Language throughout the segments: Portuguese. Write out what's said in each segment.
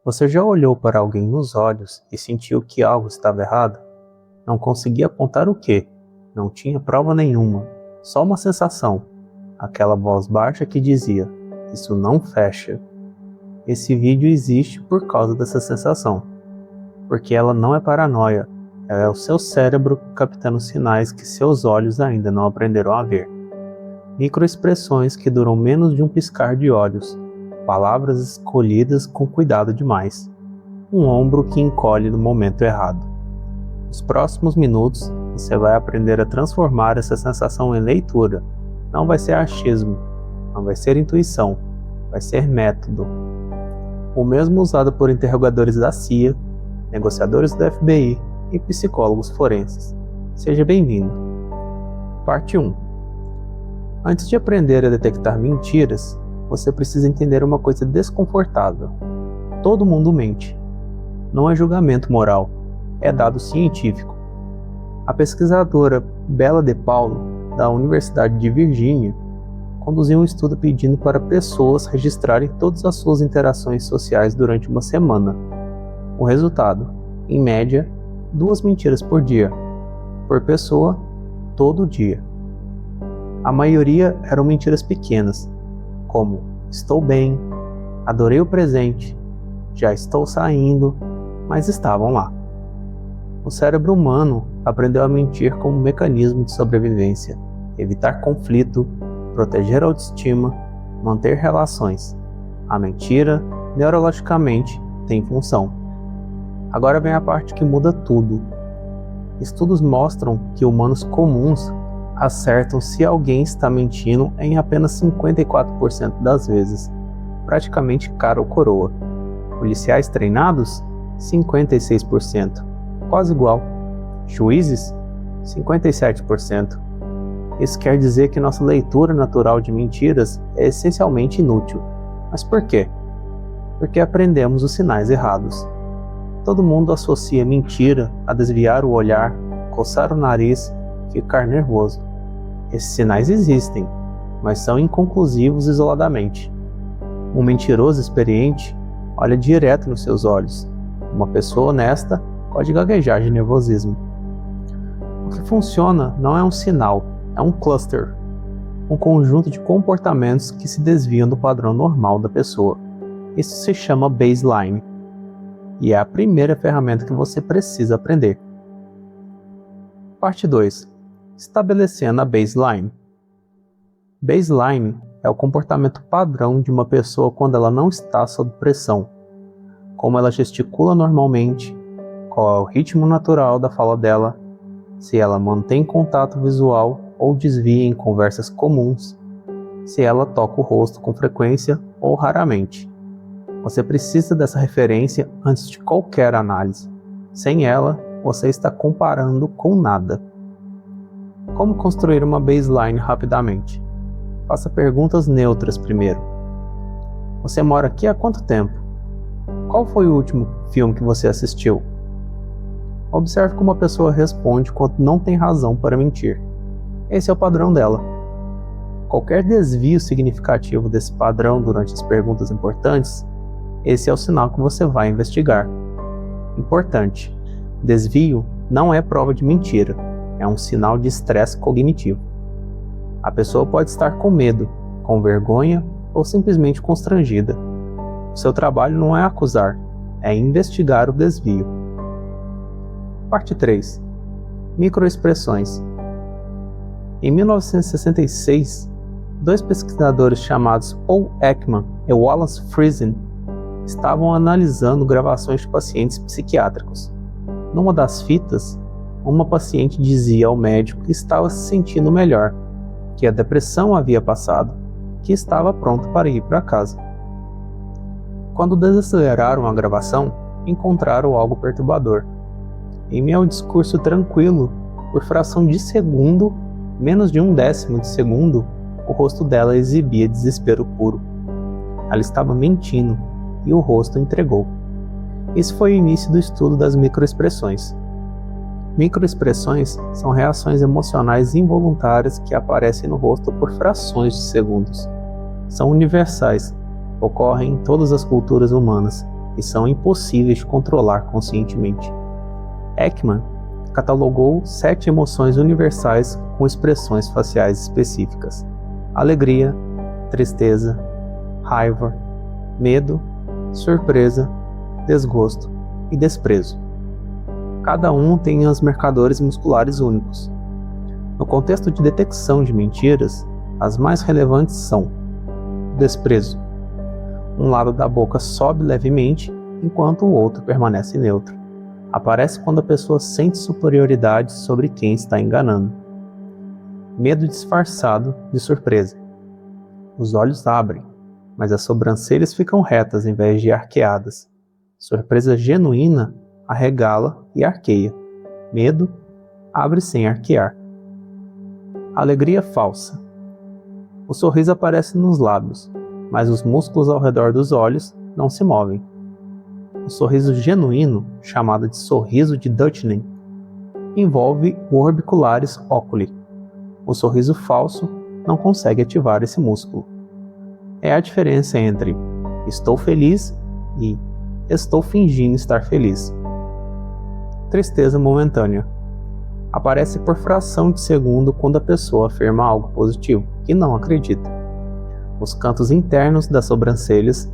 Você já olhou para alguém nos olhos e sentiu que algo estava errado? Não conseguia apontar o quê? Não tinha prova nenhuma, só uma sensação. Aquela voz baixa que dizia: "Isso não fecha." Esse vídeo existe por causa dessa sensação. Porque ela não é paranoia, ela é o seu cérebro captando sinais que seus olhos ainda não aprenderam a ver. Microexpressões que duram menos de um piscar de olhos, palavras escolhidas com cuidado demais, um ombro que encolhe no momento errado. Nos próximos minutos, você vai aprender a transformar essa sensação em leitura. Não vai ser achismo, não vai ser intuição, vai ser método. O mesmo usado por interrogadores da CIA, negociadores do FBI e psicólogos forenses. Seja bem-vindo. Parte 1. Antes de aprender a detectar mentiras, você precisa entender uma coisa desconfortável. Todo mundo mente. Não é julgamento moral, é dado científico. A pesquisadora Bella De Paulo, da Universidade de Virgínia, conduziu um estudo pedindo para pessoas registrarem todas as suas interações sociais durante uma semana. O resultado, em média, 2 mentiras por dia, por pessoa, todo dia. A maioria eram mentiras pequenas, como "estou bem", "adorei o presente", "já estou saindo", mas estavam lá. O cérebro humano aprendeu a mentir como um mecanismo de sobrevivência, evitar conflito, proteger a autoestima, manter relações. A mentira, neurologicamente, tem função. Agora vem a parte que muda tudo. Estudos mostram que humanos comuns acertam se alguém está mentindo em apenas 54% das vezes, praticamente cara ou coroa. Policiais treinados, 56%, quase igual. Juízes, 57%. Isso quer dizer que nossa leitura natural de mentiras é essencialmente inútil. Mas por quê? Porque aprendemos os sinais errados. Todo mundo associa mentira a desviar o olhar, coçar o nariz, ficar nervoso. Esses sinais existem, mas são inconclusivos isoladamente. Um mentiroso experiente olha direto nos seus olhos. Uma pessoa honesta pode gaguejar de nervosismo. O que funciona não é um sinal, é um cluster, um conjunto de comportamentos que se desviam do padrão normal da pessoa. Isso se chama baseline, e é a primeira ferramenta que você precisa aprender. Parte 2. Estabelecendo a baseline. Baseline é o comportamento padrão de uma pessoa quando ela não está sob pressão. Como ela gesticula normalmente, qual é o ritmo natural da fala dela, se ela mantém contato visual ou desvia em conversas comuns, se ela toca o rosto com frequência ou raramente. Você precisa dessa referência antes de qualquer análise. Sem ela, você está comparando com nada. Como construir uma baseline rapidamente? Faça perguntas neutras primeiro. Você mora aqui há quanto tempo? Qual foi o último filme que você assistiu? Observe como a pessoa responde quando não tem razão para mentir. Esse é o padrão dela. Qualquer desvio significativo desse padrão durante as perguntas importantes, esse é o sinal que você vai investigar. Importante: desvio não é prova de mentira, é um sinal de estresse cognitivo. A pessoa pode estar com medo, com vergonha ou simplesmente constrangida. O seu trabalho não é acusar, é investigar o desvio. Parte 3. Microexpressões. Em 1966, 2 pesquisadores chamados Paul Ekman e Wallace Friesen estavam analisando gravações de pacientes psiquiátricos. Numa das fitas, uma paciente dizia ao médico que estava se sentindo melhor, que a depressão havia passado, que estava pronto para ir para casa. Quando desaceleraram a gravação, encontraram algo perturbador. Em meio ao discurso tranquilo, por fração de segundo, menos de 1/10 de segundo, o rosto dela exibia desespero puro. Ela estava mentindo, e o rosto entregou. Esse foi o início do estudo das microexpressões. Microexpressões são reações emocionais involuntárias que aparecem no rosto por frações de segundos. São universais, ocorrem em todas as culturas humanas e são impossíveis de controlar conscientemente. Ekman catalogou 7 emoções universais com expressões faciais específicas: alegria, tristeza, raiva, medo, surpresa, desgosto e desprezo. Cada um tem os marcadores musculares únicos. No contexto de detecção de mentiras, as mais relevantes são: desprezo. Um lado da boca sobe levemente, enquanto o outro permanece neutro. Aparece quando a pessoa sente superioridade sobre quem está enganando. Medo disfarçado de surpresa. Os olhos abrem, mas as sobrancelhas ficam retas em vez de arqueadas. Surpresa genuína arregala e arqueia. Medo abre sem arquear. Alegria falsa. O sorriso aparece nos lábios, mas os músculos ao redor dos olhos não se movem. O sorriso genuíno, chamado de sorriso de Dutchner, envolve o orbicularis oculi. O sorriso falso não consegue ativar esse músculo. É a diferença entre estou feliz e estou fingindo estar feliz. Tristeza momentânea. Aparece por fração de segundo quando a pessoa afirma algo positivo, que não acredita. Os cantos internos das sobrancelhas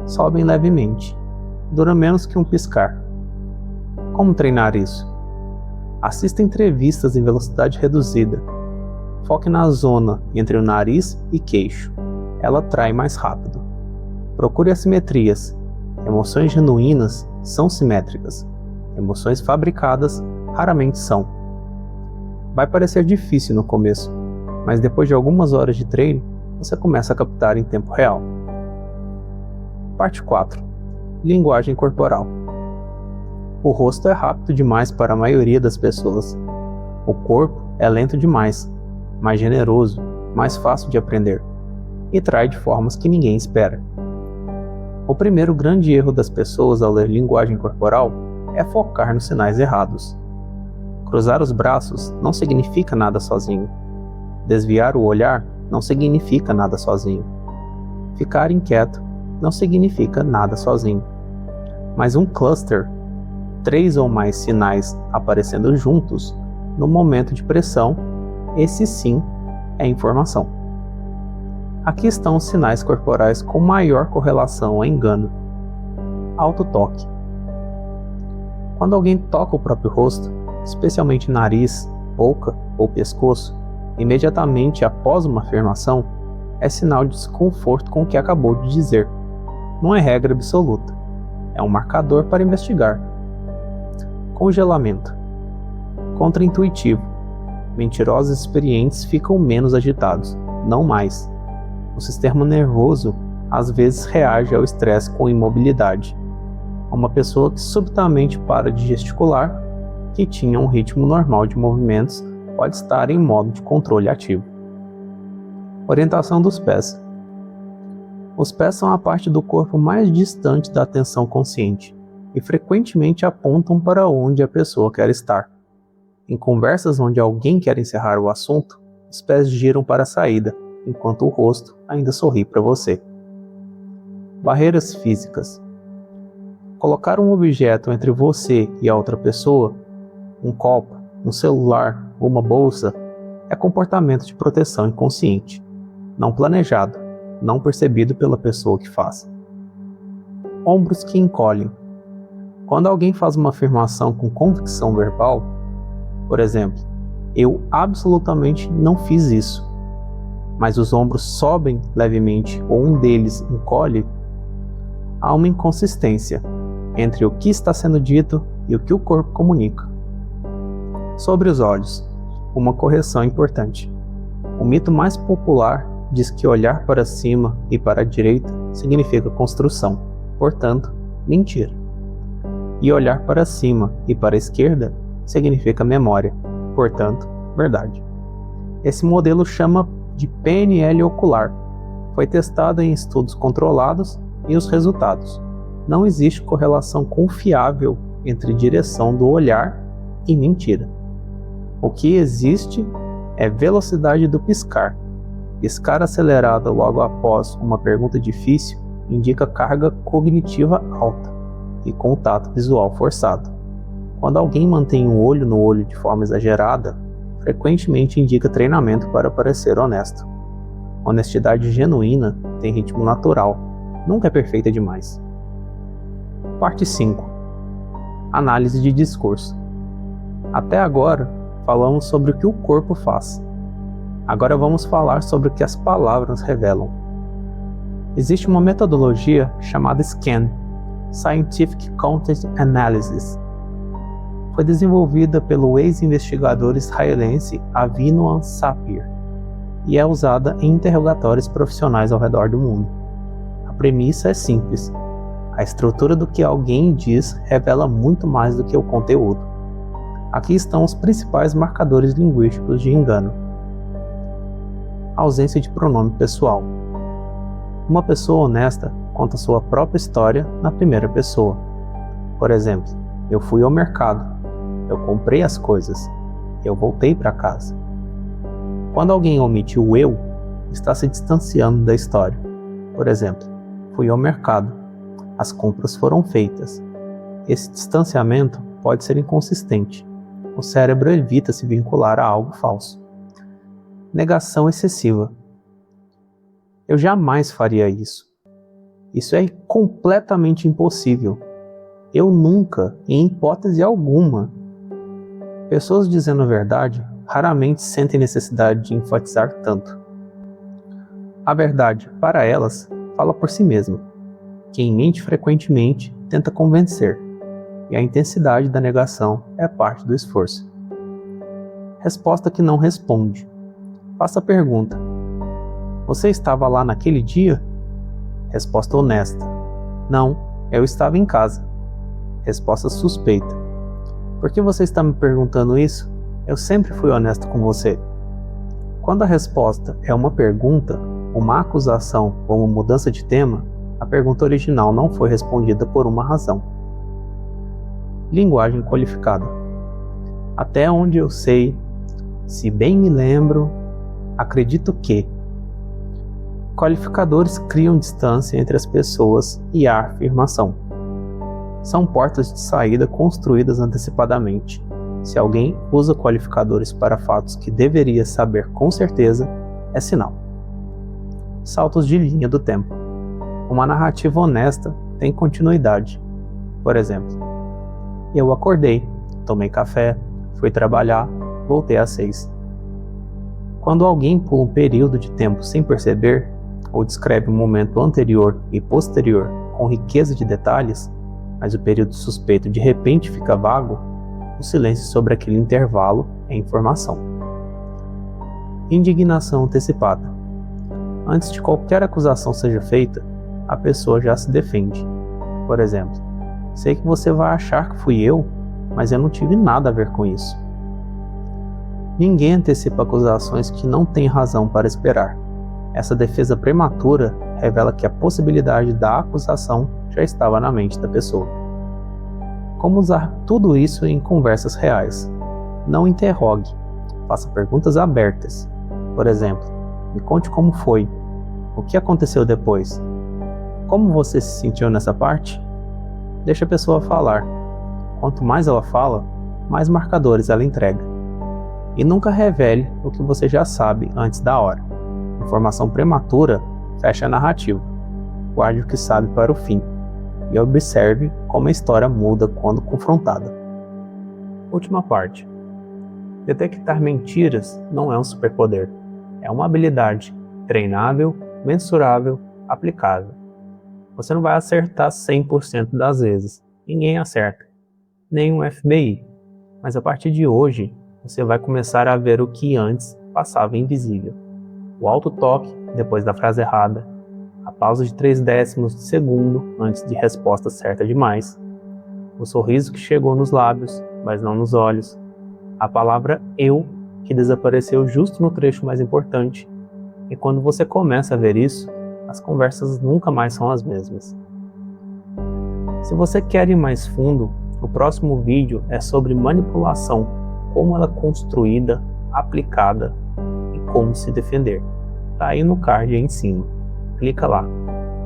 sobem levemente. Dura menos que um piscar. Como treinar isso? Assista entrevistas em velocidade reduzida. Foque na zona entre o nariz e queixo. Ela atrai mais rápido. Procure assimetrias. Emoções genuínas são simétricas. Emoções fabricadas raramente são. Vai parecer difícil no começo, mas depois de algumas horas de treino, você começa a captar em tempo real. Parte 4. Linguagem corporal. O rosto é rápido demais para a maioria das pessoas. O corpo é lento demais, mais generoso, mais fácil de aprender, e trai de formas que ninguém espera. O primeiro grande erro das pessoas ao ler linguagem corporal é focar nos sinais errados. Cruzar os braços não significa nada sozinho. Desviar o olhar não significa nada sozinho. Ficar inquieto não significa nada sozinho. Mas um cluster, 3 ou mais sinais aparecendo juntos, no momento de pressão, esse sim é informação. Aqui estão os sinais corporais com maior correlação a engano. Autotoque. Quando alguém toca o próprio rosto, especialmente nariz, boca ou pescoço, imediatamente após uma afirmação, é sinal de desconforto com o que acabou de dizer. Não é regra absoluta. É um marcador para investigar. Congelamento. Contraintuitivo. Mentirosos experientes ficam menos agitados, não mais. O sistema nervoso às vezes reage ao estresse com imobilidade. Uma pessoa que subitamente para de gesticular, que tinha um ritmo normal de movimentos, pode estar em modo de controle ativo. Orientação dos pés. Os pés são a parte do corpo mais distante da atenção consciente e frequentemente apontam para onde a pessoa quer estar. Em conversas onde alguém quer encerrar o assunto, os pés giram para a saída, enquanto o rosto ainda sorri para você. Barreiras físicas. Colocar um objeto entre você e a outra pessoa, um copo, um celular ou uma bolsa, é comportamento de proteção inconsciente, não planejado, não percebido pela pessoa que faz. Ombros que encolhem. Quando alguém faz uma afirmação com convicção verbal, por exemplo, eu absolutamente não fiz isso, mas os ombros sobem levemente ou um deles encolhe, há uma inconsistência entre o que está sendo dito e o que o corpo comunica. Sobre os olhos, uma correção importante. O mito mais popular diz que olhar para cima e para a direita significa construção, portanto, mentira. E olhar para cima e para a esquerda significa memória, portanto, verdade. Esse modelo chama de PNL ocular. Foi testado em estudos controlados e os resultados. Não existe correlação confiável entre direção do olhar e mentira. O que existe é velocidade do piscar. Piscar acelerada logo após uma pergunta difícil indica carga cognitiva alta. e contato visual forçado. Quando alguém mantém um olho no olho de forma exagerada, frequentemente indica treinamento para parecer honesto. Honestidade genuína tem ritmo natural, nunca é perfeita demais. Parte 5. Análise de discurso. Até agora, falamos sobre o que o corpo faz. Agora vamos falar sobre o que as palavras revelam. Existe uma metodologia chamada SCAN, Scientific Content Analysis. Foi desenvolvida pelo ex-investigador israelense Avinoam Sapir e é usada em interrogatórios profissionais ao redor do mundo. A premissa é simples. A estrutura do que alguém diz revela muito mais do que o conteúdo. Aqui estão os principais marcadores linguísticos de engano. Ausência de pronome pessoal. Uma pessoa honesta conta sua própria história na primeira pessoa. Por exemplo, eu fui ao mercado, eu comprei as coisas, eu voltei para casa. Quando alguém omite o eu, está se distanciando da história. Por exemplo, fui ao mercado, as compras foram feitas. Esse distanciamento pode ser inconsistente. O cérebro evita se vincular a algo falso. Negação excessiva. Eu jamais faria isso. Isso é completamente impossível. Eu nunca, em hipótese alguma. Pessoas dizendo a verdade raramente sentem necessidade de enfatizar tanto. A verdade, para elas, fala por si mesma. Quem mente frequentemente tenta convencer, e a intensidade da negação é parte do esforço. Resposta que não responde. Faça a pergunta: você estava lá naquele dia? Resposta honesta: não, eu estava em casa. Resposta suspeita: por que você está me perguntando isso? Eu sempre fui honesto com você. Quando a resposta é uma pergunta, uma acusação ou uma mudança de tema, a pergunta original não foi respondida por uma razão. Linguagem qualificada. Até onde eu sei, se bem me lembro, acredito que. Qualificadores criam distância entre as pessoas e a afirmação. São portas de saída construídas antecipadamente. Se alguém usa qualificadores para fatos que deveria saber com certeza, é sinal. Saltos de linha do tempo. Uma narrativa honesta tem continuidade. Por exemplo, eu acordei, tomei café, fui trabalhar, voltei às 6. Quando alguém pula um período de tempo sem perceber, ou descreve um momento anterior e posterior com riqueza de detalhes, mas o período suspeito de repente fica vago, o silêncio sobre aquele intervalo é informação. Indignação antecipada. Antes de qualquer acusação seja feita, a pessoa já se defende. Por exemplo, sei que você vai achar que fui eu, mas eu não tive nada a ver com isso. Ninguém antecipa acusações que não têm razão para esperar. Essa defesa prematura revela que a possibilidade da acusação já estava na mente da pessoa. Como usar tudo isso em conversas reais? Não interrogue, faça perguntas abertas. Por exemplo, me conte como foi, o que aconteceu depois, como você se sentiu nessa parte? Deixe a pessoa falar. Quanto mais ela fala, mais marcadores ela entrega. E nunca revele o que você já sabe antes da hora. Informação prematura fecha a narrativa. Guarde o que sabe para o fim. E observe como a história muda quando confrontada. Última parte. Detectar mentiras não é um superpoder. É uma habilidade treinável, mensurável, aplicável. Você não vai acertar 100% das vezes. Ninguém acerta. Nem o FBI. Mas a partir de hoje, você vai começar a ver o que antes passava invisível. O auto-toque depois da frase errada, a pausa de 0,3 de segundo antes de resposta certa demais, o sorriso que chegou nos lábios, mas não nos olhos, a palavra eu que desapareceu justo no trecho mais importante, e quando você começa a ver isso, as conversas nunca mais são as mesmas. Se você quer ir mais fundo, o próximo vídeo é sobre manipulação, como ela é construída, aplicada e como se defender. Tá aí no card aí em cima. Clica lá.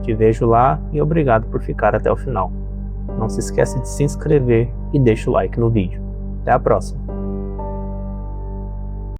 Te vejo lá e obrigado por ficar até o final. Não se esqueça de se inscrever e deixa o like no vídeo. Até a próxima!